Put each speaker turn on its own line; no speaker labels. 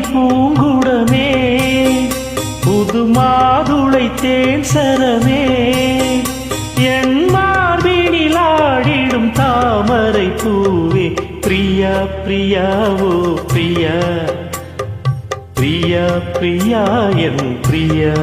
பூங்குடமே புது மாதுளை தேன் சரமே என் மார்பினில் ஆடிடும் தாமரை பூவே பிரியா பிரியாவோ பிரியா பிரியா பிரியா என் பிரியா